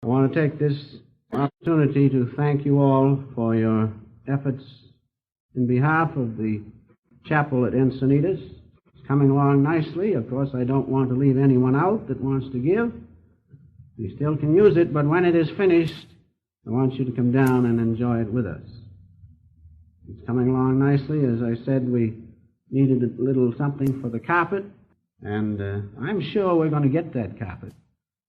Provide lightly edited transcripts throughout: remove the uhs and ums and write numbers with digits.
want to take this opportunity to thank you all for your efforts in behalf of the chapel at Encinitas. It's coming along nicely. Of course, I don't want to leave anyone out that wants to give. You still can use it, but when it is finished, I want you to come down and enjoy it with us. It's coming along nicely. As I said, we needed a little something for the carpet, and I'm sure we're going to get that carpet.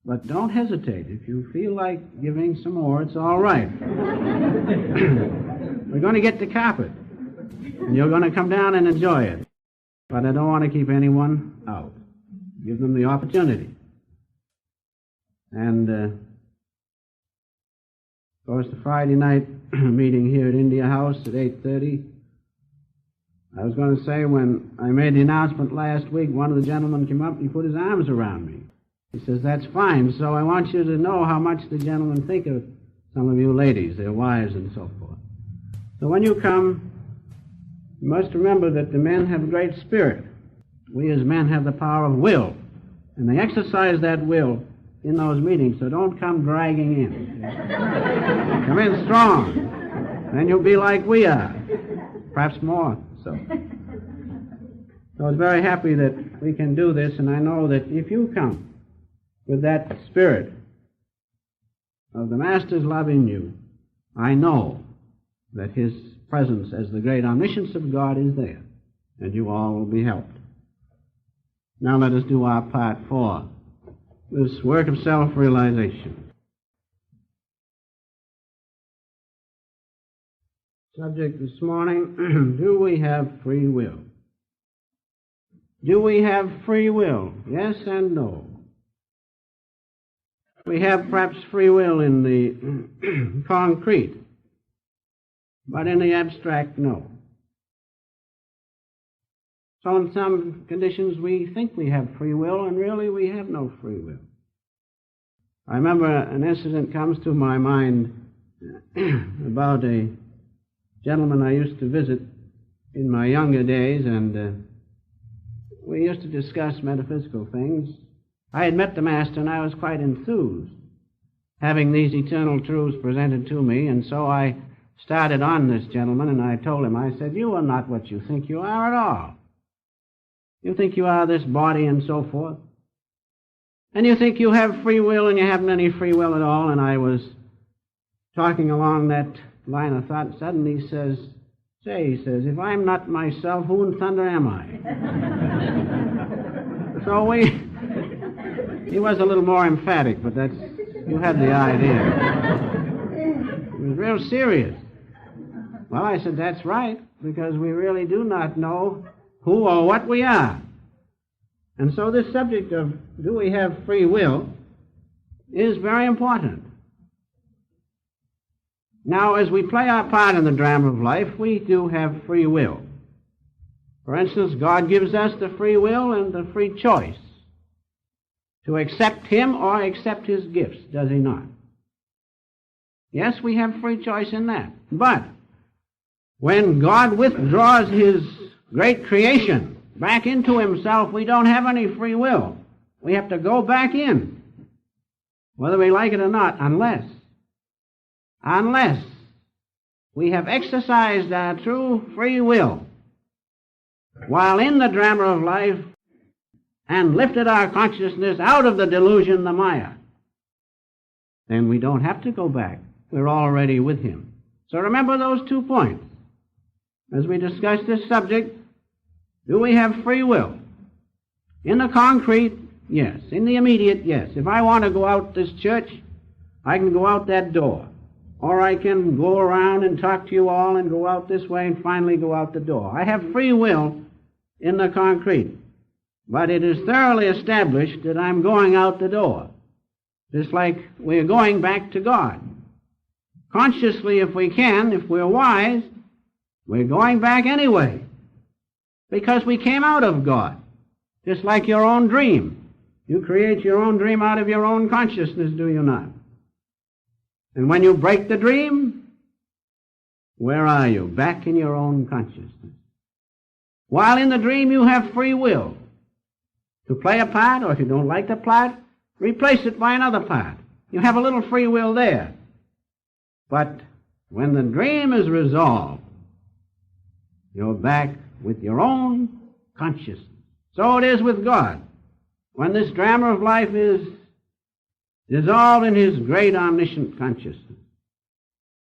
But don't hesitate. If you feel like giving some more, it's all right. We're going to get the carpet, and you're going to come down and enjoy it. But I don't want to keep anyone out. Give them the opportunity. And, of course, the Friday night meeting here at India House at 8:30, I was going to say, when I made the announcement last week, one of the gentlemen came up and he put his arms around me. He says, that's fine, so I want you to know how much the gentlemen think of some of you ladies, their wives and so forth. So when you come, you must remember that the men have great spirit. We as men have the power of will, and they exercise that will in those meetings, so don't come dragging in. Come in strong, then you'll be like we are, perhaps more so. So I was very happy that we can do this, and I know that if you come with that spirit of the Master's love in you, I know that His presence as the great omniscience of God is there, and you all will be helped. Now let us do our part for this work of self-realization. Subject this morning, do we have free will? Do we have free will? Yes and no. We have perhaps free will in the concrete, but in the abstract, no. So in some conditions we think we have free will, and really we have no free will. I remember an incident comes to my mind about a gentleman I used to visit in my younger days, and we used to discuss metaphysical things. I had met the Master, and I was quite enthused, having these eternal truths presented to me, and so I started on this gentleman, and I told him, I said, you are not what you think you are at all. You think you are this body and so forth, and you think you have free will, and you haven't any free will at all. And I was talking along that line of thought, and suddenly he says, say, he says, if I'm not myself, who in thunder am I? So he was a little more emphatic, but that's, you had the idea. It was real serious. Well, I said, that's right, because we really do not know who or what we are. And so this subject of do we have free will is very important. Now, as we play our part in the drama of life, we do have free will. For instance, God gives us the free will and the free choice to accept Him or accept His gifts, does He not? Yes, we have free choice in that. But when God withdraws His great creation back into Himself, we don't have any free will. We have to go back in, whether we like it or not, unless we have exercised our true free will while in the drama of life and lifted our consciousness out of the delusion, the Maya. Then we don't have to go back. We're already with Him. So remember those 2 points. As we discuss this subject, do we have free will? In the concrete, yes. In the immediate, yes. If I want to go out this church, I can go out that door. Or I can go around and talk to you all and go out this way and finally go out the door. I have free will in the concrete. But it is thoroughly established that I'm going out the door. Just like we're going back to God. Consciously, if we can, if we're wise, we're going back anyway. Because we came out of God. Just like your own dream. You create your own dream out of your own consciousness, do you not? And when you break the dream, where are you? Back in your own consciousness. While in the dream you have free will to play a part, or if you don't like the part, replace it by another part. You have a little free will there. But when the dream is resolved, you're back with your own consciousness. So it is with God. When this drama of life is dissolved in His great omniscient consciousness,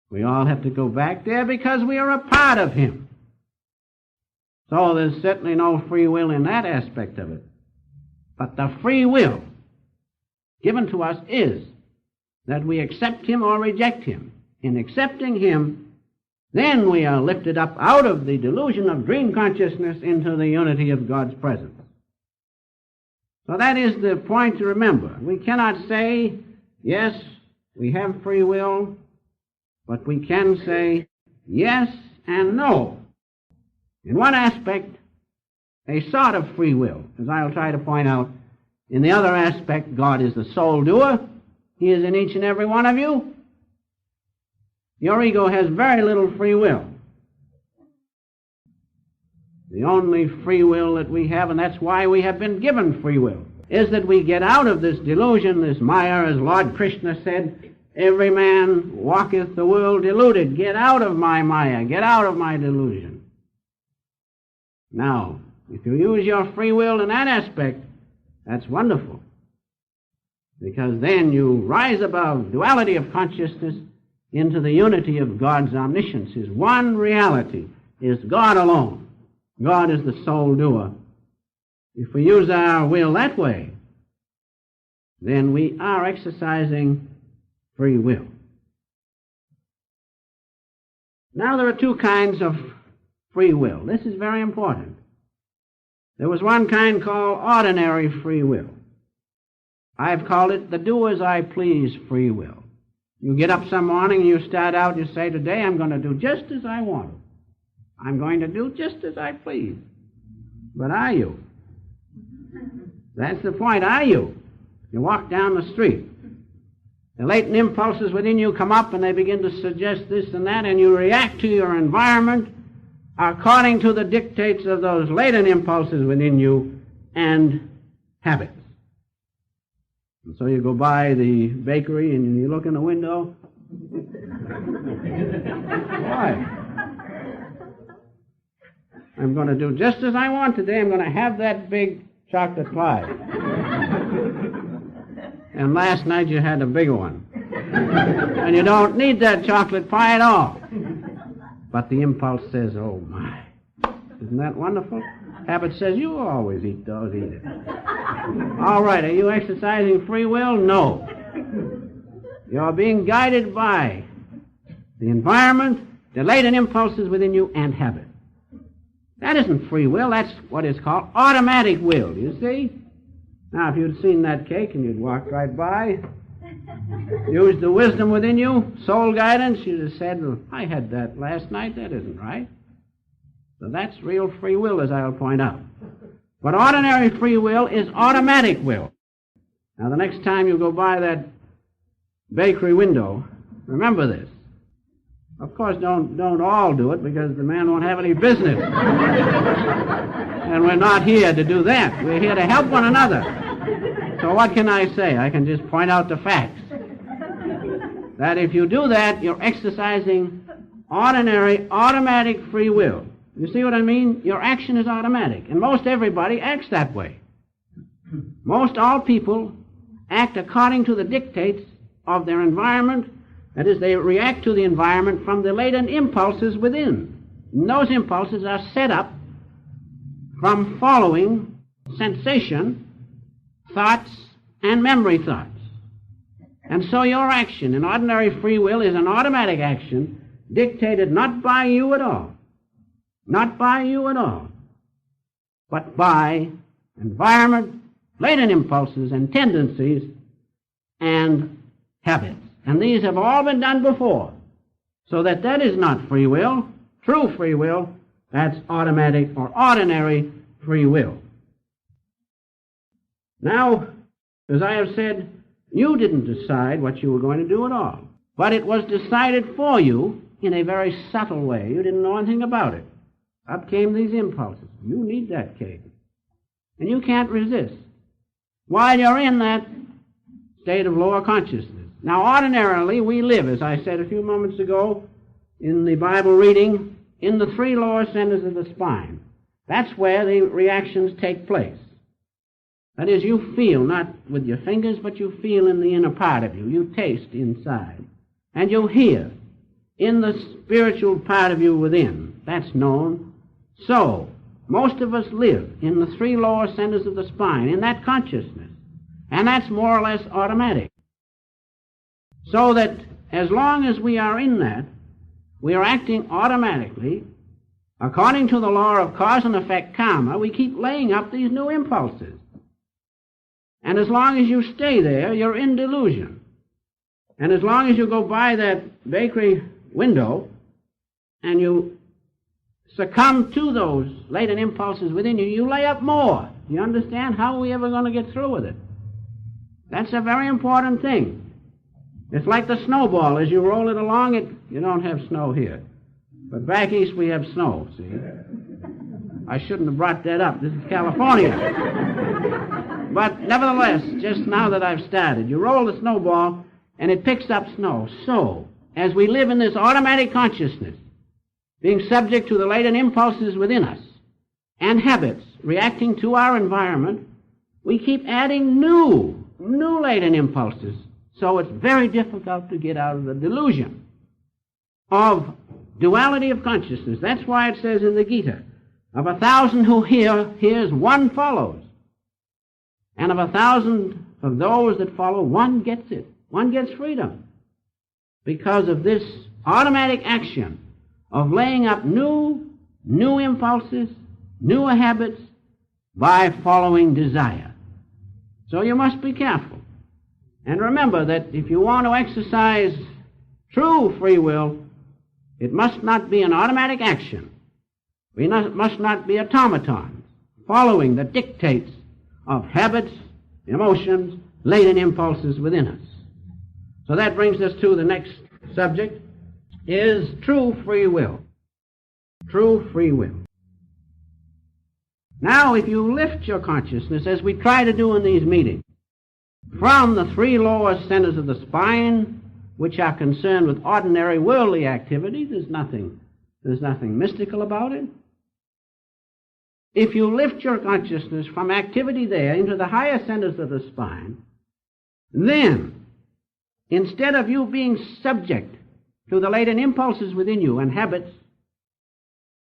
we all have to go back there because we are a part of Him. So there's certainly no free will in that aspect of it. But the free will given to us is that we accept Him or reject Him. In accepting Him, then we are lifted up out of the delusion of dream consciousness into the unity of God's presence. So that is the point to remember. We cannot say, yes, we have free will, but we can say yes and no. In one aspect, a sort of free will, as I'll try to point out. In the other aspect, God is the sole doer. He is in each and every one of you. Your ego has very little free will. The only free will that we have, and that's why we have been given free will, is that we get out of this delusion, this Maya, as Lord Krishna said, every man walketh the world deluded. Get out of my Maya, get out of my delusion. Now, if you use your free will in that aspect, that's wonderful. Because then you rise above duality of consciousness into the unity of God's omniscience. His one reality is God alone. God is the sole doer. If we use our will that way, then we are exercising free will. Now there are two kinds of free will. This is very important. There was one kind called ordinary free will. I've called it the do as I please free will. You get up some morning and you start out and you say, today I'm going to do just as I want. I'm going to do just as I please. But are you? That's the point. Are you? You walk down the street. The latent impulses within you come up and they begin to suggest this and that, and you react to your environment according to the dictates of those latent impulses within you and habits. And so you go by the bakery and you look in the window. Why? I'm going to do just as I want today. I'm going to have that big chocolate pie. And last night you had a bigger one. And you don't need that chocolate pie at all. But the impulse says, oh my. Isn't that wonderful? Habit says, you always eat those, eat it. All right, are you exercising free will? No. You're being guided by the environment, the latent impulses within you, and habit. That isn't free will. That's what is called automatic will, you see? Now, if you'd seen that cake and you'd walked right by, used the wisdom within you, soul guidance, you'd have said, well, I had that last night. That isn't right. So that's real free will, as I'll point out. But ordinary free will is automatic will. Now, the next time you go by that bakery window, remember this. Of course, don't all do it, because the man won't have any business. And we're not here to do that. We're here to help one another. So what can I say? I can just point out the facts. That if you do that, you're exercising ordinary, automatic free will. You see what I mean? Your action is automatic. And most everybody acts that way. Most all people act according to the dictates of their environment. That is, they react to the environment from the latent impulses within. And those impulses are set up from following sensation, thoughts, and memory thoughts. And so your action in ordinary free will is an automatic action dictated not by you at all, not by you at all, but by environment, latent impulses, and tendencies, and habits. And these have all been done before. So that is not free will. True free will, that's automatic or ordinary free will. Now, as I have said, you didn't decide what you were going to do at all. But it was decided for you in a very subtle way. You didn't know anything about it. Up came these impulses. You need that cake. And you can't resist. While you're in that state of lower consciousness, Now, ordinarily, we live, as I said a few moments ago in the Bible reading, in the three lower centers of the spine. That's where the reactions take place. That is, you feel, not with your fingers, but you feel in the inner part of you. You taste inside. And you hear in the spiritual part of you within. That's known. So, most of us live in the three lower centers of the spine, in that consciousness. And that's more or less automatic. So that as long as we are in that, we are acting automatically, according to the law of cause and effect karma. We keep laying up these new impulses. And as long as you stay there, you're in delusion. And as long as you go by that bakery window and you succumb to those latent impulses within you, you lay up more. You understand? How are we ever going to get through with it? That's a very important thing. It's like the snowball. As you roll it along, you don't have snow here. But back east we have snow, see? I shouldn't have brought that up. This is California. But nevertheless, just now that I've started, you roll the snowball and it picks up snow. So, as we live in this automatic consciousness, being subject to the latent impulses within us and habits reacting to our environment, we keep adding new latent impulses. So it's very difficult to get out of the delusion of duality of consciousness. That's why it says in the Gita, of 1,000 who hears, one follows. And of 1,000 of those that follow, one gets it. One gets freedom. Because of this automatic action of laying up new impulses, new habits, by following desire. So you must be careful. And remember that if you want to exercise true free will, it must not be an automatic action. We must not be automatons, following the dictates of habits, emotions, latent impulses within us. So that brings us to the next subject, is true free will. True free will. Now, if you lift your consciousness, as we try to do in these meetings, from the three lower centers of the spine, which are concerned with ordinary worldly activity, there's nothing mystical about it. If you lift your consciousness from activity there into the higher centers of the spine, then, instead of you being subject to the latent impulses within you and habits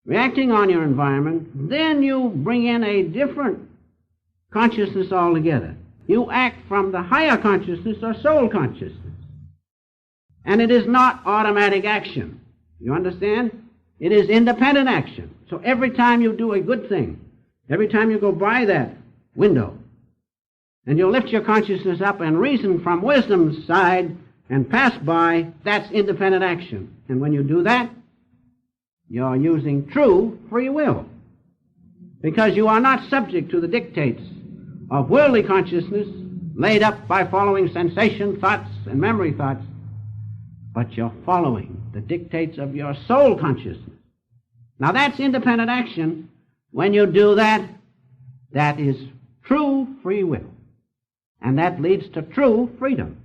reacting on your environment, then you bring in a different consciousness altogether. You act from the higher consciousness or soul consciousness. And it is not automatic action. You understand? It is independent action. So every time you do a good thing, every time you go by that window, and you lift your consciousness up and reason from wisdom's side and pass by, that's independent action. And when you do that, you're using true free will. Because you are not subject to the dictates of worldly consciousness laid up by following sensation thoughts and memory thoughts, but you're following the dictates of your soul consciousness. Now that's independent action. When you do that, that is true free will. And that leads to true freedom.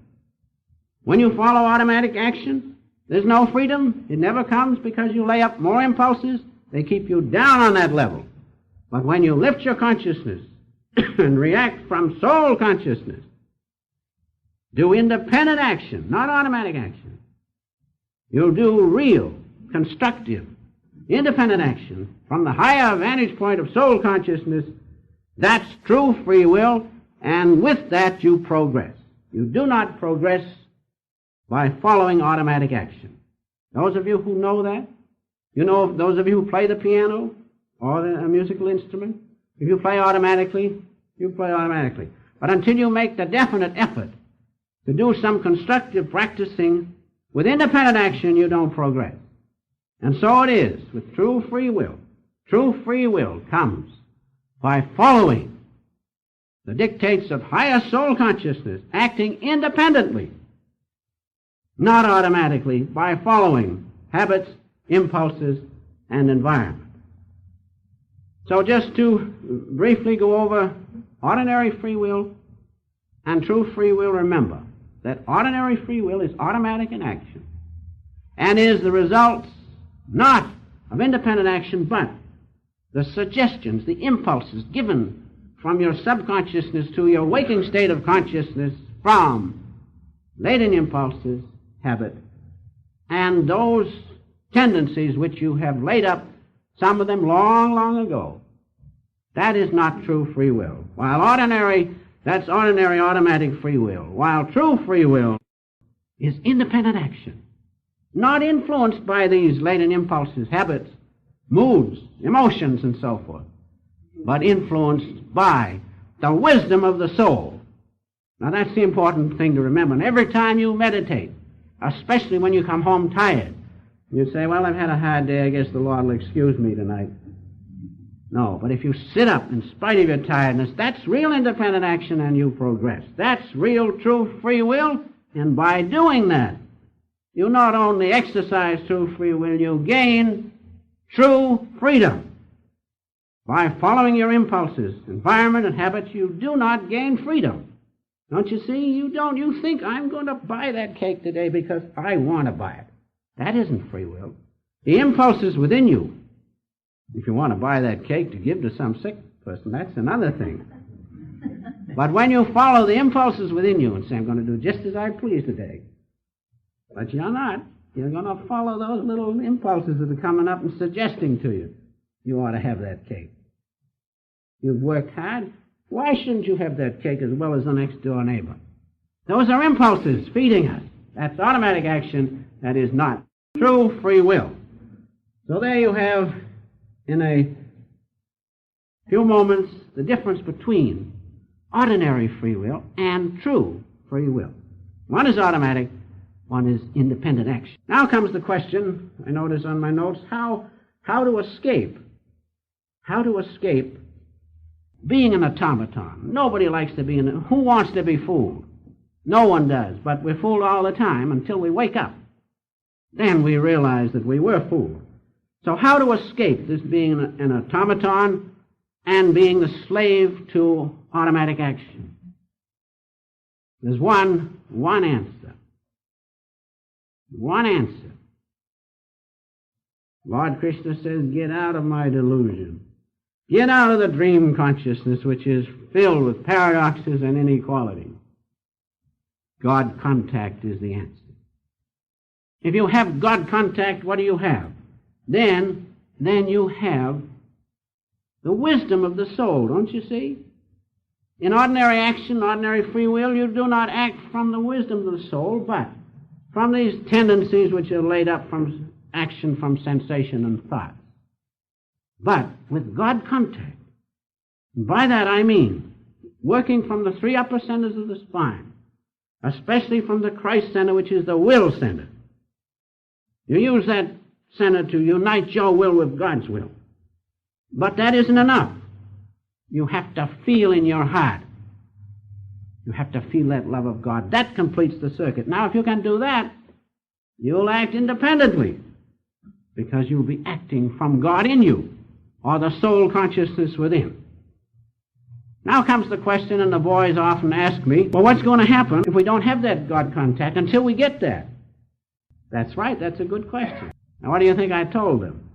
When you follow automatic action, there's no freedom. It never comes because you lay up more impulses. They keep you down on that level. But when you lift your consciousness and react from soul consciousness, do independent action, not automatic action. You'll do real, constructive, independent action from the higher vantage point of soul consciousness. That's true free will, and with that you progress. You do not progress by following automatic action. Those of you who know that, you know, those of you who play the piano or a musical instrument, if you play automatically, you play automatically. But until you make the definite effort to do some constructive practicing with independent action, you don't progress. And so it is with true free will. True free will comes by following the dictates of higher soul consciousness, acting independently, not automatically, by following habits, impulses, and environment. So just to briefly go over ordinary free will and true free will, remember, that ordinary free will is automatic in action and is the result not of independent action, but the suggestions, the impulses given from your subconsciousness to your waking state of consciousness from latent impulses, habit, and those tendencies which you have laid up, some of them long, long ago. That is not true free will. While that's ordinary automatic free will. While true free will is independent action, not influenced by these latent impulses, habits, moods, emotions, and so forth, but influenced by the wisdom of the soul. Now that's the important thing to remember. And every time you meditate, especially when you come home tired, you say, well, I've had a hard day, I guess the Lord will excuse me tonight. No, but if you sit up in spite of your tiredness, that's real independent action and you progress. That's real, true free will, and by doing that, you not only exercise true free will, you gain true freedom. By following your impulses, environment, and habits, you do not gain freedom. Don't you see? You think, I'm going to buy that cake today because I want to buy it. That isn't free will. The impulses within you, if you want to buy that cake to give to some sick person, that's another thing. But when you follow the impulses within you and say, I'm going to do just as I please today, but you're not. You're going to follow those little impulses that are coming up and suggesting to you, you ought to have that cake. You've worked hard. Why shouldn't you have that cake as well as the next door neighbor? Those are impulses feeding us. That's automatic action. That is not true free will. So there you have, in a few moments, the difference between ordinary free will and true free will. One is automatic, one is independent action. Now comes the question, I notice on my notes, how to escape. How to escape being an automaton. Nobody likes to be who wants to be fooled? No one does, but we're fooled all the time until we wake up. Then we realize that we were fooled. So how to escape this being an automaton and being the slave to automatic action? There's one answer. One answer. Lord Krishna says, get out of my delusion. Get out of the dream consciousness which is filled with paradoxes and inequality. God contact is the answer. If you have God contact, what do you have? Then you have the wisdom of the soul, don't you see? In ordinary action, ordinary free will, you do not act from the wisdom of the soul, but from these tendencies which are laid up from action, from sensation and thought. But with God contact, and by that I mean working from the three upper centers of the spine, especially from the Christ center, which is the will center. You use that center to unite your will with God's will. But that isn't enough. You have to feel in your heart. You have to feel that love of God. That completes the circuit. Now, if you can do that, you'll act independently, because you'll be acting from God in you, or the soul consciousness within. Now comes the question, and the boys often ask me, well, what's going to happen if we don't have that God contact until we get that? That's right, that's a good question. Now, what do you think I told them?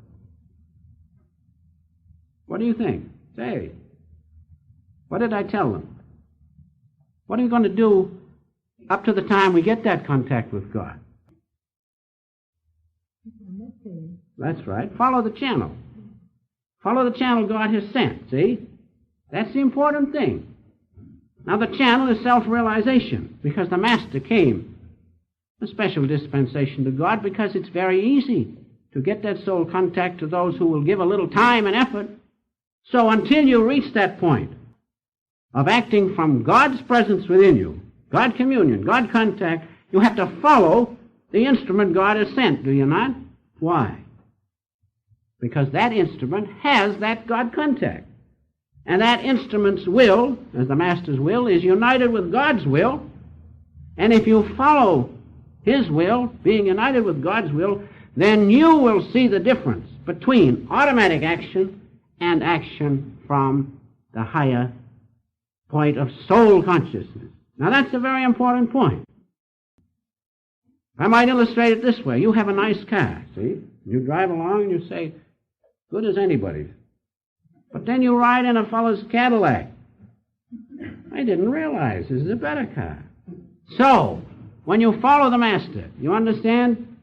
What do you think? Say, what did I tell them? What are you going to do up to the time we get that contact with God? That's right, follow the channel. Follow the channel God has sent, see? That's the important thing. Now, the channel is self-realization, because the Master came, a special dispensation to God, because it's very easy to get that soul contact to those who will give a little time and effort. So until you reach that point of acting from God's presence within you, God communion, God contact, you have to follow the instrument God has sent, do you not? Why? Because that instrument has that God contact. And that instrument's will, as the Master's will, is united with God's will. And if you follow His will, being united with God's will, then you will see the difference between automatic action and action from the higher point of soul consciousness. Now, that's a very important point. I might illustrate it this way. You have a nice car, see? You drive along and you say, good as anybody's. But then you ride in a fellow's Cadillac. I didn't realize this is a better car. So, when you follow the Master, you understand?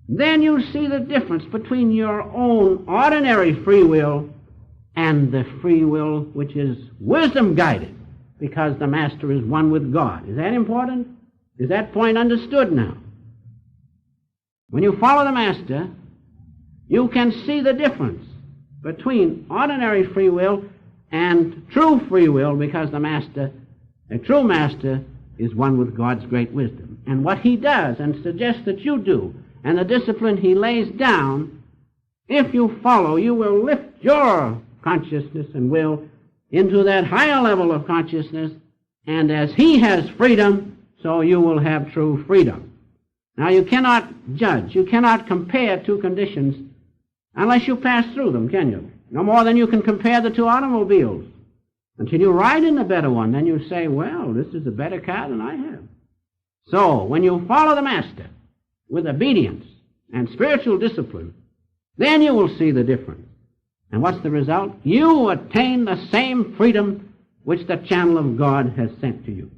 Then you see the difference between your own ordinary free will and the free will which is wisdom-guided, because the Master is one with God. Is that important? Is that point understood now? When you follow the Master, you can see the difference between ordinary free will and true free will, because the Master, a true Master, is one with God's great wisdom. And what he does and suggests that you do, and the discipline he lays down, if you follow, you will lift your consciousness and will into that higher level of consciousness, and as he has freedom, so you will have true freedom. Now, you cannot judge, you cannot compare two conditions unless you pass through them, can you? No more than you can compare the two automobiles. Until you ride in the better one, then you say, well, this is a better car than I have. So, when you follow the Master with obedience and spiritual discipline, then you will see the difference. And what's the result? You attain the same freedom which the channel of God has sent to you.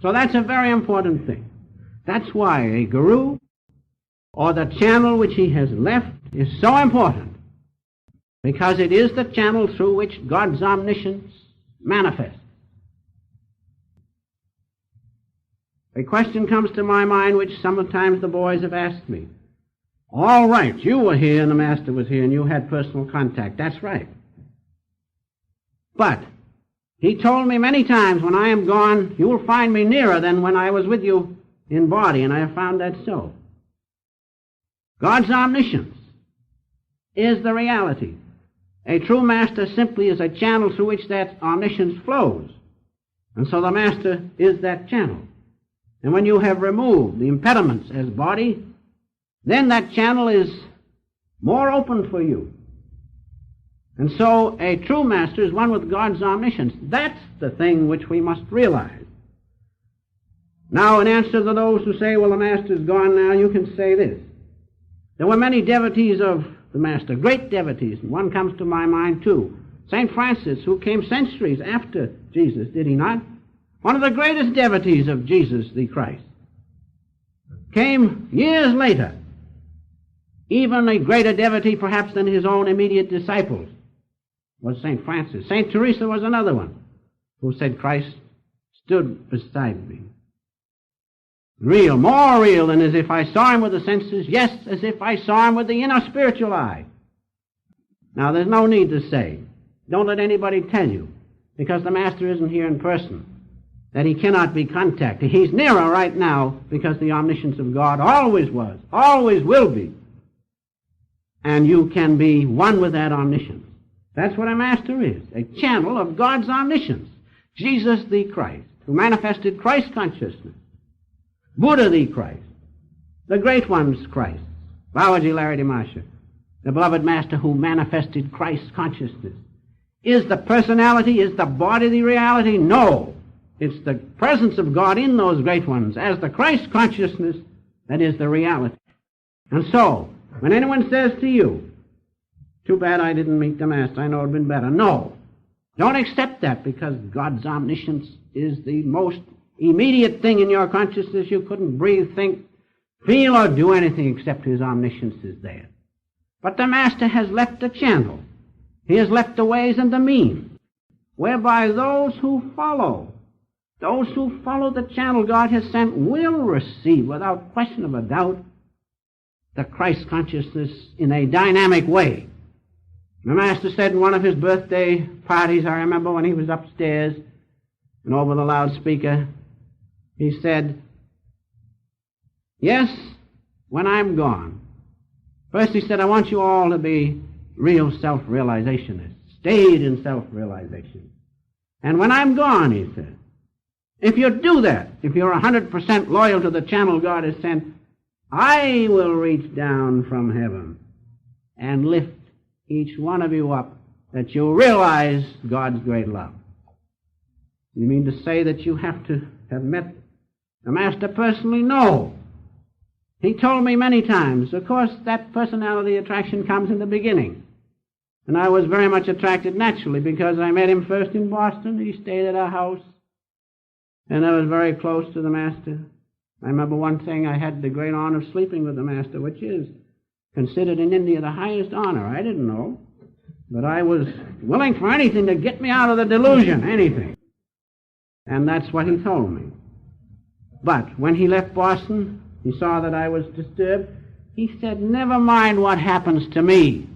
So that's a very important thing. That's why a guru, or the channel which he has left, is so important, because it is the channel through which God's omniscience manifests. A question comes to my mind which sometimes the boys have asked me. All right, you were here and the Master was here and you had personal contact. That's right. But he told me many times, when I am gone, you will find me nearer than when I was with you in body, and I have found that so. God's omniscience is the reality. A true Master simply is a channel through which that omniscience flows. And so the Master is that channel. And when you have removed the impediments as body, then that channel is more open for you. And so a true Master is one with God's omniscience. That's the thing which we must realize. Now, in answer to those who say, well, the Master's gone now, you can say this. There were many devotees of the Master, great devotees, and one comes to my mind too. St. Francis, who came centuries after Jesus, did he not? One of the greatest devotees of Jesus the Christ. Came years later, even a greater devotee perhaps than his own immediate disciples, was St. Francis. St. Teresa was another one who said, Christ stood beside me. Real, more real than as if I saw him with the senses, yes, as if I saw him with the inner spiritual eye. Now, there's no need to say, don't let anybody tell you, because the Master isn't here in person, that he cannot be contacted. He's nearer right now because the omniscience of God always was, always will be. And you can be one with that omniscience. That's what a Master is, a channel of God's omniscience. Jesus the Christ, who manifested Christ consciousness. Buddha the Christ, the great one's Christ, Babaji Larry Masha, the beloved Master who manifested Christ's consciousness. Is the personality, is the body the reality? No. It's the presence of God in those great ones as the Christ consciousness that is the reality. And so, when anyone says to you, too bad I didn't meet the Master, I know it would have been better. No. Don't accept that, because God's omniscience is the most immediate thing in your consciousness. You couldn't breathe, think, feel, or do anything except his omniscience is there. But the Master has left a channel. He has left the ways and the means, whereby those who follow the channel God has sent will receive, without question of a doubt, the Christ consciousness in a dynamic way. The Master said in one of his birthday parties, I remember when he was upstairs and over the loudspeaker, he said, yes, when I'm gone. First he said, I want you all to be real self-realizationists, stayed in self-realization. And when I'm gone, he said, if you do that, if you're 100% loyal to the channel God has sent, I will reach down from heaven and lift each one of you up, that you'll realize God's great love. You mean to say that you have to have met the Master personally? No. He told me many times. Of course, that personality attraction comes in the beginning. And I was very much attracted naturally because I met him first in Boston. He stayed at our house. And I was very close to the Master. I remember one thing, I had the great honor of sleeping with the Master, which is considered in India the highest honor. I didn't know. But I was willing for anything to get me out of the delusion, anything. And that's what he told me. But when he left Boston, he saw that I was disturbed. He said, never mind what happens to me.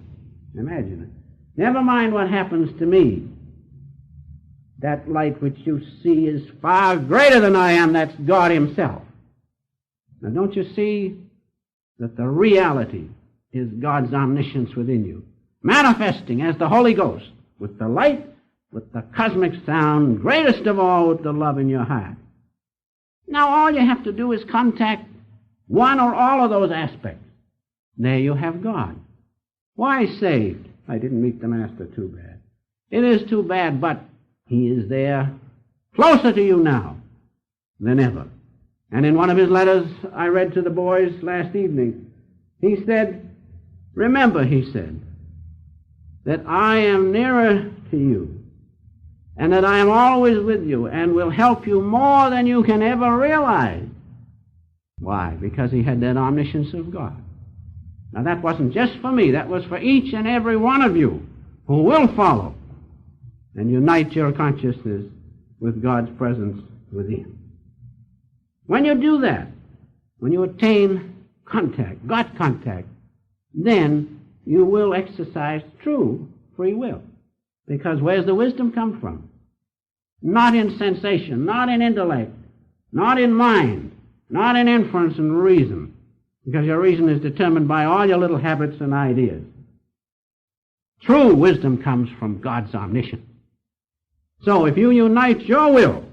Imagine it. Never mind what happens to me. That light which you see is far greater than I am. That's God himself. Now don't you see that the reality is God's omniscience within you, manifesting as the Holy Ghost with the light, with the cosmic sound, greatest of all with the love in your heart. Now all you have to do is contact one or all of those aspects. There you have God. Why saved? I didn't meet the Master, too bad. It is too bad, but he is there, closer to you now than ever. And in one of his letters I read to the boys last evening, he said, remember, he said, that I am nearer to you and that I am always with you and will help you more than you can ever realize. Why? Because he had that omniscience of God. Now that wasn't just for me, that was for each and every one of you who will follow and unite your consciousness with God's presence within. When you do that, when you attain contact, God contact, then you will exercise true free will. Because where's the wisdom come from? Not in sensation, not in intellect, not in mind, not in inference and reason, because your reason is determined by all your little habits and ideas. True wisdom comes from God's omniscience. So if you unite your will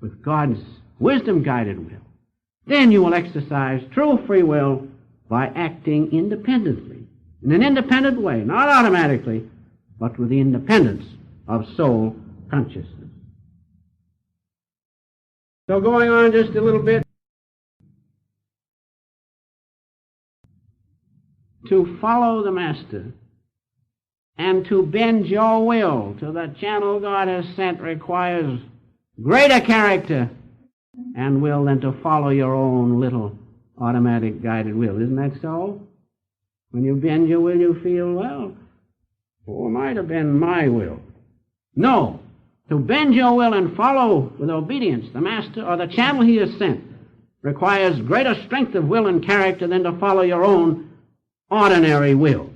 with God's wisdom-guided will, then you will exercise true free will by acting independently, in an independent way, not automatically, but with the independence of soul consciousness. So going on just a little bit, to follow the Master and to bend your will to the channel God has sent requires greater character and will than to follow your own little automatic guided will. Isn't that so? When you bend your will, you feel, well, it might have been my will. No. To bend your will and follow with obedience the Master or the channel he has sent requires greater strength of will and character than to follow your own ordinary will.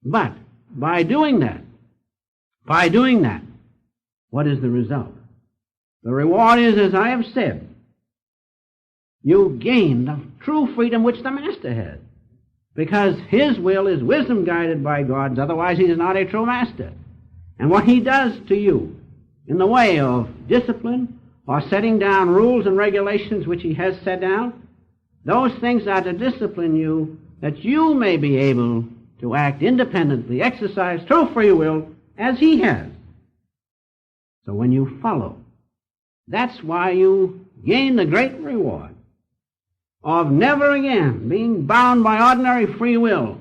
But by doing that, what is the result? The reward is, as I have said, you gain the true freedom which the Master has. Because his will is wisdom guided by God's, otherwise he is not a true Master. And what he does to you in the way of discipline or setting down rules and regulations which he has set down, those things are to discipline you that you may be able to act independently, exercise true free will as he has. So when you follow, that's why you gain the great reward of never again being bound by ordinary free will,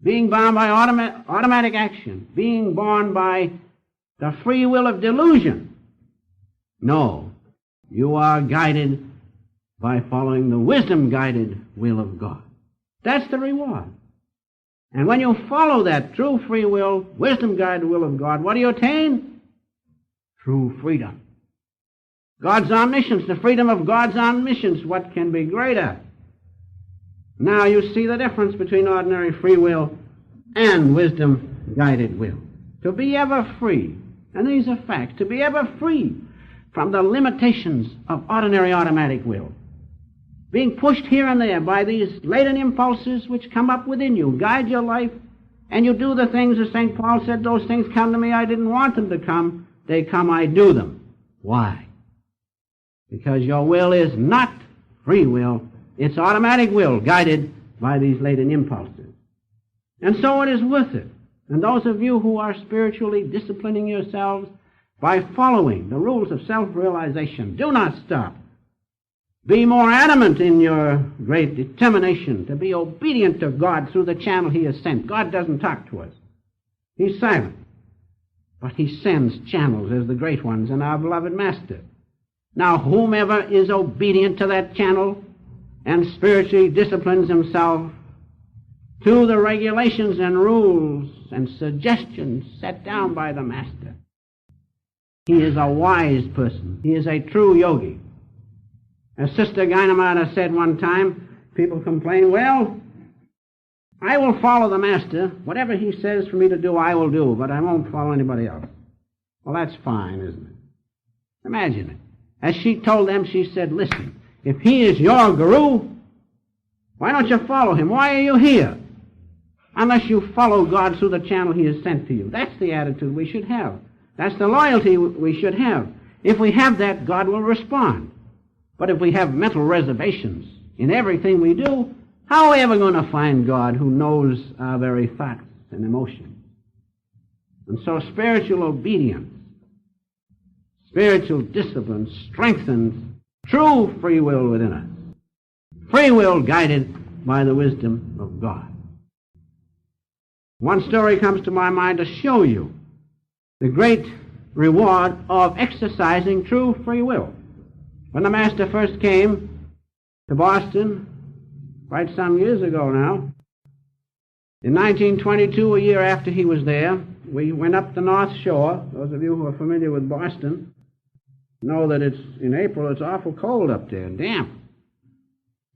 being bound by automatic action, being bound by the free will of delusion. No, you are guided by following the wisdom-guided will of God. That's the reward. And when you follow that true free will, wisdom-guided will of God, what do you attain? True freedom. God's omniscience, the freedom of God's omniscience, what can be greater? Now you see the difference between ordinary free will and wisdom-guided will. To be ever free, and these are facts, to be ever free from the limitations of ordinary automatic will, being pushed here and there by these latent impulses which come up within you, guide your life, and you do the things as St. Paul said, those things come to me, I didn't want them to come, they come, I do them. Why? Because your will is not free will, it's automatic will, guided by these latent impulses. And so it is worth it. And those of you who are spiritually disciplining yourselves by following the rules of self-realization, do not stop. Be more adamant in your great determination to be obedient to God through the channel He has sent. God doesn't talk to us. He's silent. But He sends channels as the great ones in our beloved Master. Now, whomever is obedient to that channel and spiritually disciplines himself to the regulations and rules and suggestions set down by the Master, he is a wise person. He is a true yogi. As Sister Gyanamata said one time, people complain, well, I will follow the Master. Whatever he says for me to do, I will do, but I won't follow anybody else. Well, that's fine, isn't it? Imagine it. As she told them, she said, listen, if he is your guru, why don't you follow him? Why are you here? Unless you follow God through the channel He has sent to you. That's the attitude we should have. That's the loyalty we should have. If we have that, God will respond. But if we have mental reservations in everything we do, how are we ever going to find God who knows our very thoughts and emotions? And so spiritual obedience, spiritual discipline strengthens true free will within us. Free will guided by the wisdom of God. One story comes to my mind to show you the great reward of exercising true free will. When the Master first came to Boston, quite some years ago now, in 1922, a year after he was there, we went up the North Shore. Those of you who are familiar with Boston know that in April it's awful cold up there, damp.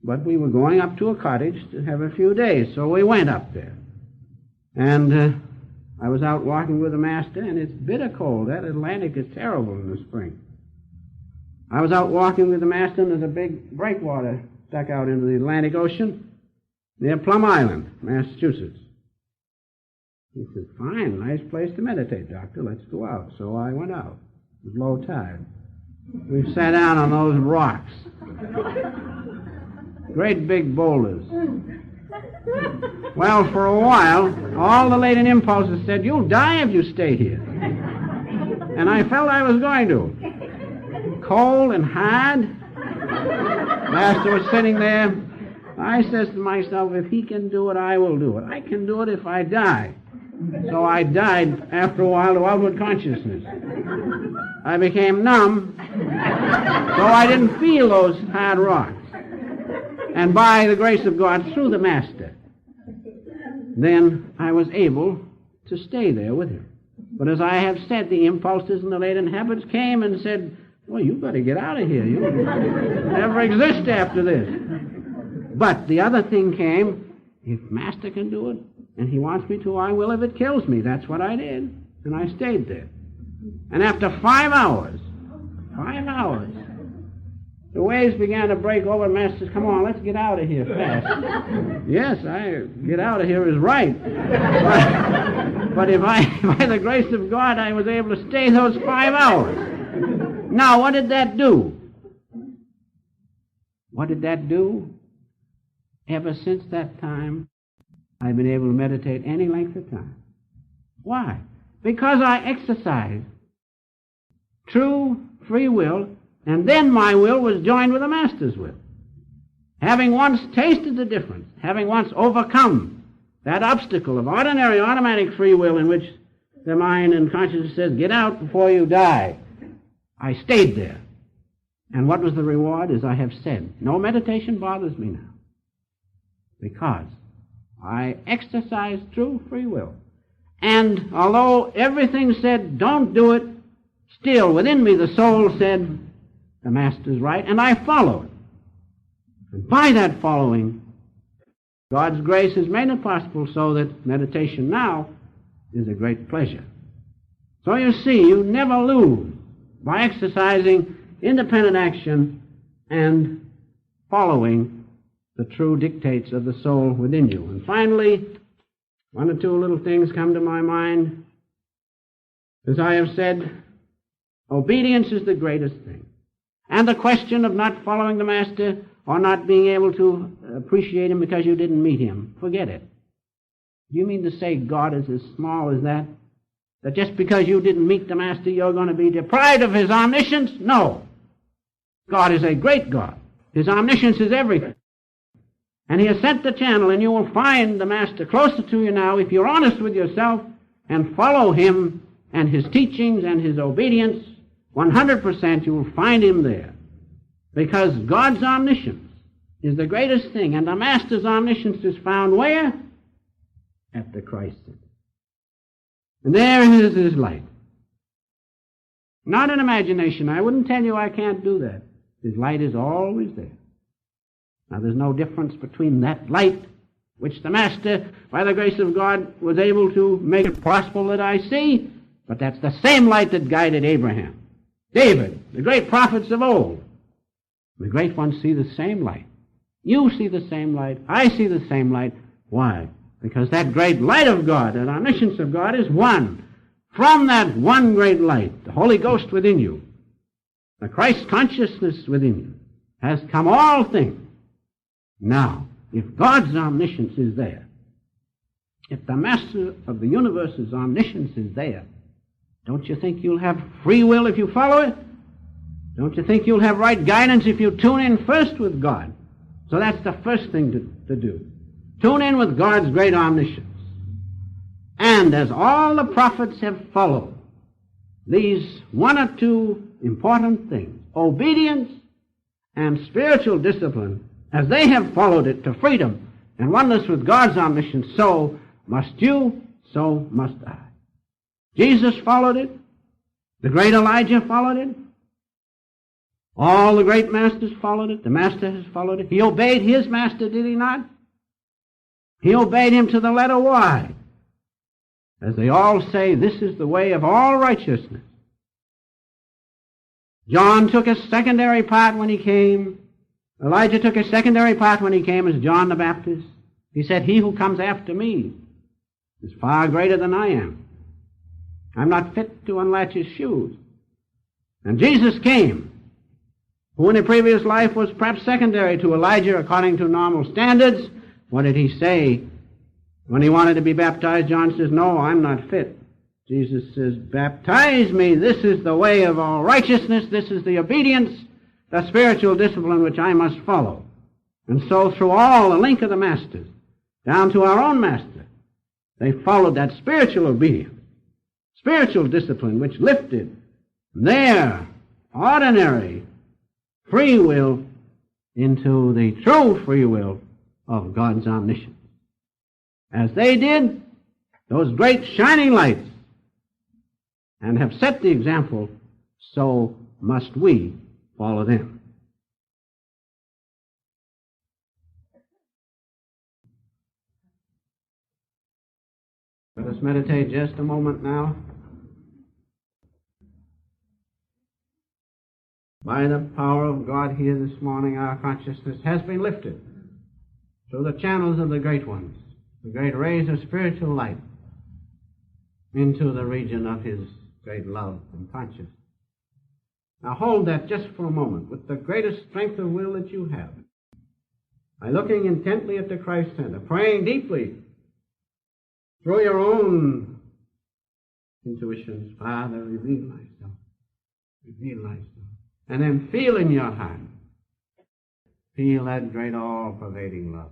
But we were going up to a cottage to have a few days, so we went up there. And I was out walking with the Master, and it's bitter cold. That Atlantic is terrible in the spring. I was out walking with the Master, and there's a big breakwater stuck out into the Atlantic Ocean near Plum Island, Massachusetts. He said, fine, nice place to meditate, Doctor. Let's go out. So I went out. It was low tide. We sat down on those rocks. Great big boulders. Well, for a while, all the latent impulses said, you'll die if you stay here. And I felt I was going to. Cold and hard. Master was sitting there. I says to myself, if he can do it, I will do it. I can do it if I die. So I died after a while to outward consciousness. I became numb, so I didn't feel those hard rocks. And by the grace of God, through the Master, then I was able to stay there with him. But as I have said, the impulses and the latent habits came and said, well, you better get out of here. You'll never exist after this. But the other thing came, if Master can do it, and he wants me to, I will if it kills me. That's what I did. And I stayed there. And after 5 hours, the waves began to break over. Master says, come on, let's get out of here fast. Yes, get out of here is right. But if by the grace of God, I was able to stay those 5 hours. Now, what did that do? What did that do? Ever since that time, I've been able to meditate any length of time. Why? Because I exercised true free will, and then my will was joined with the Master's will. Having once tasted the difference, having once overcome that obstacle of ordinary automatic free will in which the mind and consciousness says, get out before you die, I stayed there. And what was the reward? As I have said, no meditation bothers me now. Because I exercised true free will. And although everything said, don't do it, still within me the soul said, the Master's right, and I followed. And by that following, God's grace has made it possible so that meditation now is a great pleasure. So you see, you never lose by exercising independent action and following the true dictates of the soul within you. And finally, one or two little things come to my mind. As I have said, obedience is the greatest thing. And the question of not following the Master or not being able to appreciate him because you didn't meet him, forget it. Do you mean to say God is as small as that? That just because you didn't meet the Master, you're going to be deprived of his omniscience? No. God is a great God. His omniscience is everything. And He has set the channel, and you will find the Master closer to you now if you're honest with yourself and follow Him and His teachings and His obedience. 100% you will find Him there. Because God's omniscience is the greatest thing, and the Master's omniscience is found where? At the Christ Center. And there is His light. Not an imagination. I wouldn't tell you I can't do that. His light is always there. Now, there's no difference between that light, which the Master, by the grace of God, was able to make it possible that I see, but that's the same light that guided Abraham, David, the great prophets of old. The great ones see the same light. You see the same light. I see the same light. Why? Because that great light of God, that omniscience of God, is one. From that one great light, the Holy Ghost within you, the Christ consciousness within you, has come all things. Now, if God's omniscience is there, if the Master of the universe's omniscience is there, don't you think you'll have free will if you follow it? Don't you think you'll have right guidance if you tune in first with God? So that's the first thing to do. Tune in with God's great omniscience. And as all the prophets have followed these one or two important things, obedience and spiritual discipline, as they have followed it to freedom and oneness with God's omniscience, so must you, so must I. Jesus followed it. The great Elijah followed it. All the great masters followed it. The Master has followed it. He obeyed his Master, did he not? He obeyed him to the letter. Why? As they all say, this is the way of all righteousness. John took a secondary part when he came. Elijah took a secondary part when he came as John the Baptist. He said, he who comes after me is far greater than I am. I'm not fit to unlatch his shoes. And Jesus came, who in a previous life was perhaps secondary to Elijah according to normal standards. What did he say? When he wanted to be baptized, John says, no, I'm not fit. Jesus says, baptize me. This is the way of all righteousness. This is the obedience, the spiritual discipline which I must follow. And so through all the link of the masters, down to our own Master, they followed that spiritual obedience, spiritual discipline which lifted their ordinary free will into the true free will of God's omniscience. As they did, those great shining lights, and have set the example, so must we follow them. Let us meditate just a moment now. By the power of God here this morning, our consciousness has been lifted through the channels of the great ones, the great rays of spiritual light, into the region of His great love and consciousness. Now hold that just for a moment with the greatest strength of will that you have, by looking intently at the Christ Center, praying deeply through your own intuitions. Father, reveal thyself. Reveal thyself. And then feel in your heart, feel that great all-pervading love.